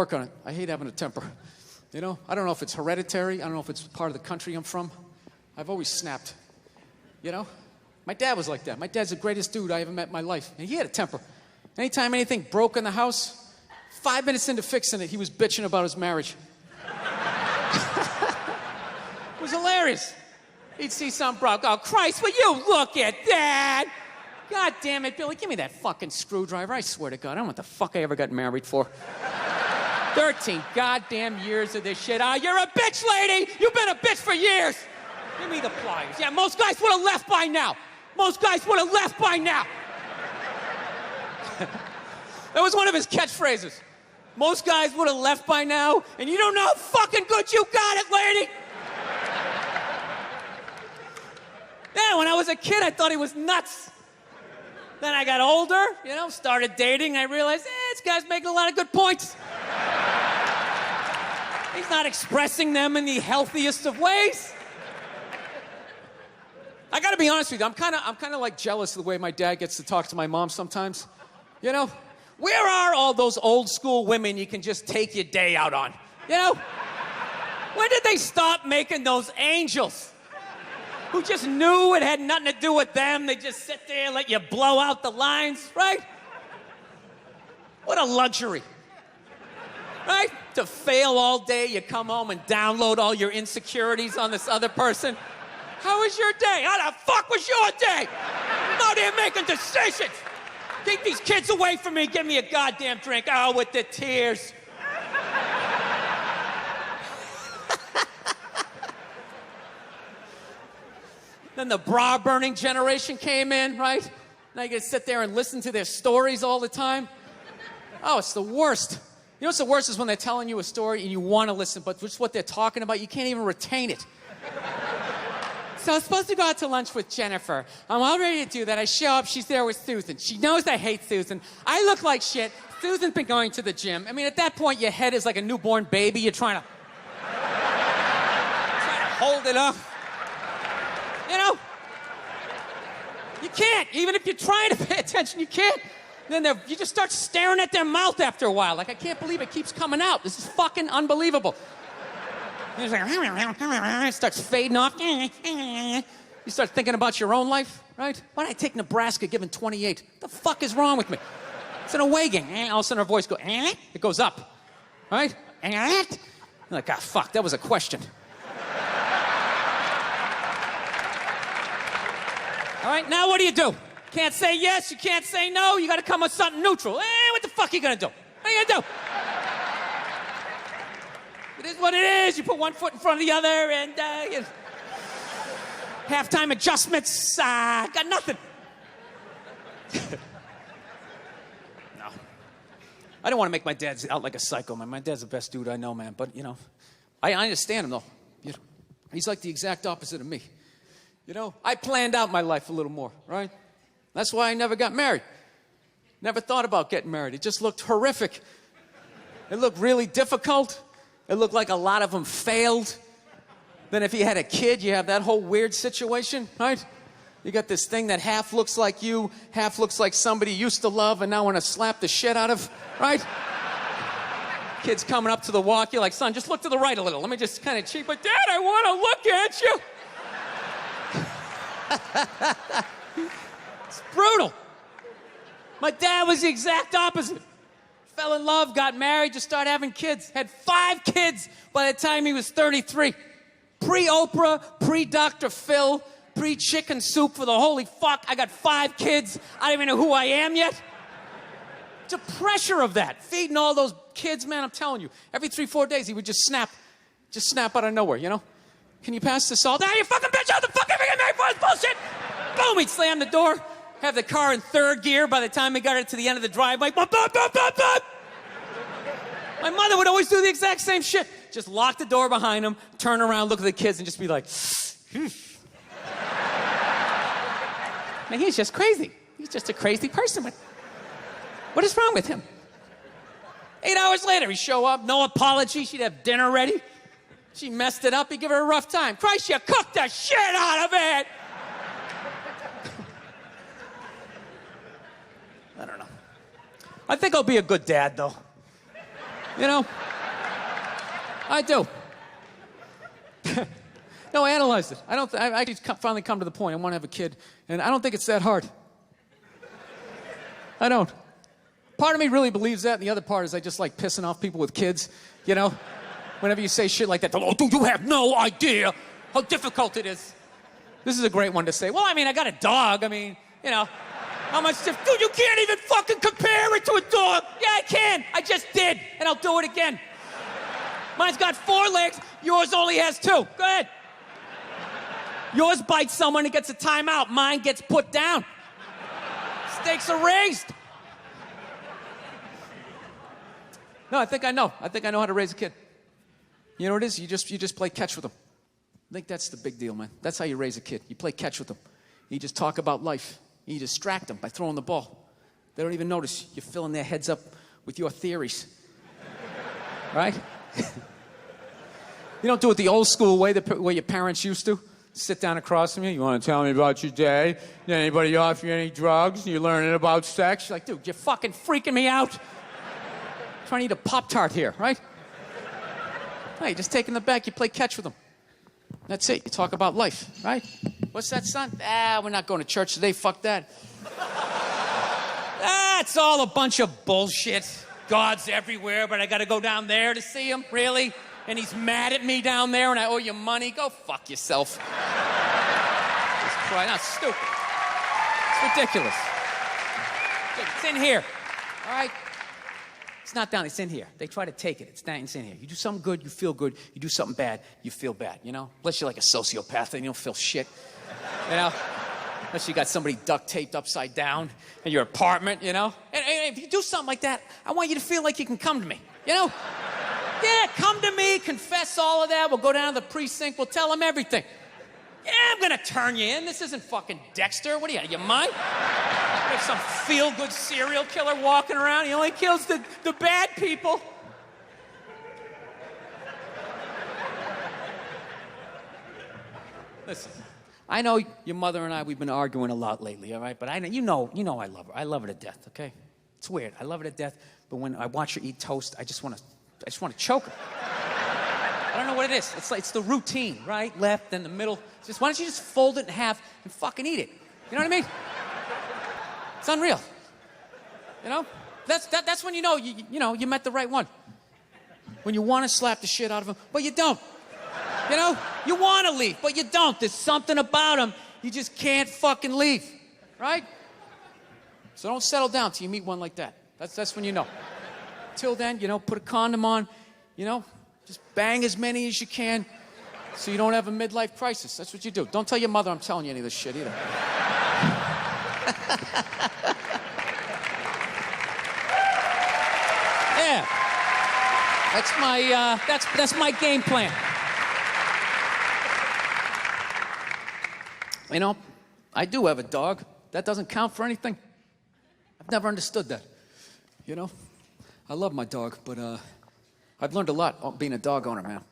work on it. I hate having a temper. You know, I don't know if it's hereditary. I don't know if it's part of the country I'm from. I've always snapped. You know? My dad was like that. My dad's the greatest dude I ever met in my life. And he had a temper. Anytime anything broke in the house, 5 minutes into fixing it, he was bitching about his marriage. It was hilarious. He'd see something broke. Oh, Christ, will you look at that? God damn it, Billy, give me that fucking screwdriver. I swear to God, I don't know what the fuck I ever got married for. 13 goddamn years of this shit. Oh, you're a bitch, lady. You've been a bitch for years. Give me the pliers. Yeah, most guys would have left by now. Most guys would have left by now. That was one of his catchphrases. Most guys would have left by now, and you don't know how fucking good you got it, lady. Yeah, when I was a kid, I thought he was nuts. Then I got older, you know, started dating, and I realized, this guy's making a lot of good points. He's not expressing them in the healthiest of ways. I gotta be honest with you, I'm kind of like jealous of the way my dad gets to talk to my mom sometimes. You know, where are all those old school women you can just take your day out on? You know? When did they stop making those angels? Who just knew it had nothing to do with them. They just sit there and let you blow out the lines, right? What a luxury, right? To fail all day, you come home and download all your insecurities on this other person. How was your day? How the fuck was your day? I'm out here making decisions. Keep these kids away from me. Give me a goddamn drink. Oh, with the tears. Then the bra-burning generation came in, right? Now you gotta sit there and listen to their stories all the time. Oh, it's the worst. You know what's the worst is when they're telling you a story and you want to listen, but just what they're talking about, you can't even retain it. So I was supposed to go out to lunch with Jennifer. I'm all ready to do that. I show up, she's there with Susan. She knows I hate Susan. I look like shit. Susan's been going to the gym. I mean, at that point, your head is like a newborn baby. You're trying to hold it up. You know? You can't. Even if you're trying to pay attention, you can't. Then you just start staring at their mouth after a while. Like, I can't believe it keeps coming out. This is fucking unbelievable. It's like, it starts fading off. You start thinking about your own life, right? Why did I take Nebraska given 28? What the fuck is wrong with me? It's an away game. All of a sudden, our voice goes, it goes up, right? You're like, fuck, that was a question. All right, now what do? Can't say yes, you can't say no, you gotta come with something neutral. What the fuck are you gonna do? What are you gonna do? It is what it is. You put one foot in front of the other and halftime adjustments, got nothing. No. I don't want to make my dad out like a psycho, man. My dad's the best dude I know, man. But, you know, I understand him, though. You know, he's like the exact opposite of me. You know, I planned out my life a little more, right? That's why I never got married. Never thought about getting married. It just looked horrific. It looked really difficult. It looked like a lot of them failed. Then if you had a kid, you have that whole weird situation, right? You got this thing that half looks like you, half looks like somebody you used to love and now want to slap the shit out of, right? Kid's coming up to the walk. You're like, son, just look to the right a little. Let me just kind of cheat. But, Dad, I want to look at you. It's brutal. My dad was the exact opposite. Fell in love, got married, just started having kids. Had 5 kids by the time he was 33. Pre-Oprah, pre-Dr. Phil, pre-chicken soup for the holy fuck. I got 5 kids. I don't even know who I am yet. The pressure of that, feeding all those kids, man, I'm telling you. Every 3-4 days, he would just snap out of nowhere, you know? Can you pass the salt? You fucking bitch, how the fuck am I getting married for this bullshit? Boom, he'd slam the door, have the car in 3rd gear by the time we got it to the end of the driveway. Bop, bop, bop, bop, bop. My mother would always do the exact same shit. Just lock the door behind him, turn around, look at the kids, and just be like, Man, he's just crazy. He's just a crazy person. What is wrong with him? 8 hours later, he'd show up, no apology. She'd have dinner ready. She messed it up. He'd give her a rough time. Christ, you cooked the shit out of it. I don't know. I think I'll be a good dad, though. You know? I do. No, I analyzed it. I just finally come to the point. I want to have a kid, and I don't think it's that hard. I don't. Part of me really believes that, and the other part is I just like pissing off people with kids, you know? Whenever you say shit like that, oh, dude, you have no idea how difficult it is. This is a great one to say. Well, I mean, I got a dog. I mean, you know, how much dude, you can't even fucking compare it to a dog. Yeah, I can. I just did, and I'll do it again. Mine's got 4 legs. Yours only has 2. Go ahead. Yours bites someone and gets a timeout. Mine gets put down. Stakes are raised. No, I think I know. I think I know how to raise a kid. You know what it is? You just play catch with them. I think that's the big deal, man. That's how you raise a kid. You play catch with them. You just talk about life. You distract them by throwing the ball. They don't even notice. You're filling their heads up with your theories. Right? You don't do it the old school way, the way your parents used to. Sit down across from you. You want to tell me about your day? Did anybody offer you any drugs? You're learning about sex? You're like, dude, you're fucking freaking me out. I'm trying to eat a Pop-Tart here, right? No, you're just taking the back. You play catch with them. That's it. You talk about life, right? What's that, son? We're not going to church today. Fuck that. That's all a bunch of bullshit. God's everywhere, but I got to go down there to see him? Really? And he's mad at me down there and I owe you money? Go fuck yourself. Just cry. That's stupid. It's ridiculous. It's in here. All right? It's not down. It's in here. They try to take it. It's in here. You do something good, you feel good. You do something bad, you feel bad, you know? Unless you're like a sociopath and you don't feel shit. You know? Unless you got somebody duct taped upside down in your apartment, you know? And if you do something like that, I want you to feel like you can come to me, you know? Yeah, come to me, confess all of that. We'll go down to the precinct. We'll tell them everything. Yeah, I'm going to turn you in. This isn't fucking Dexter. What are you mind? There's some feel-good serial killer walking around. He only kills the bad people. Listen, I know your mother and I, we've been arguing a lot lately, all right? But you know I love her. I love her to death, okay? It's weird. I love her to death, but when I watch her eat toast, I just want to choke her. I don't know what it is. It's the routine, right? Left, then the middle. Why don't you just fold it in half and fucking eat it? You know what I mean? It's unreal. You know? That's when you know you met the right one. When you want to slap the shit out of him, but you don't. You know? You want to leave, but you don't. There's something about him you just can't fucking leave. Right? So don't settle down till you meet one like that. That's when you know. Till then, put a condom on, just bang as many as you can so you don't have a midlife crisis. That's what you do. Don't tell your mother I'm telling you any of this shit either. Yeah. That's my game plan. I do have a dog. That doesn't count for anything. I've never understood that. I love my dog, but I've learned a lot being a dog owner, man.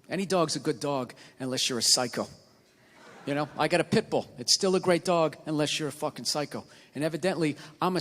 Any dog's a good dog unless you're a psycho. I got a pit bull. It's still a great dog unless you're a fucking psycho. And evidently, I'm a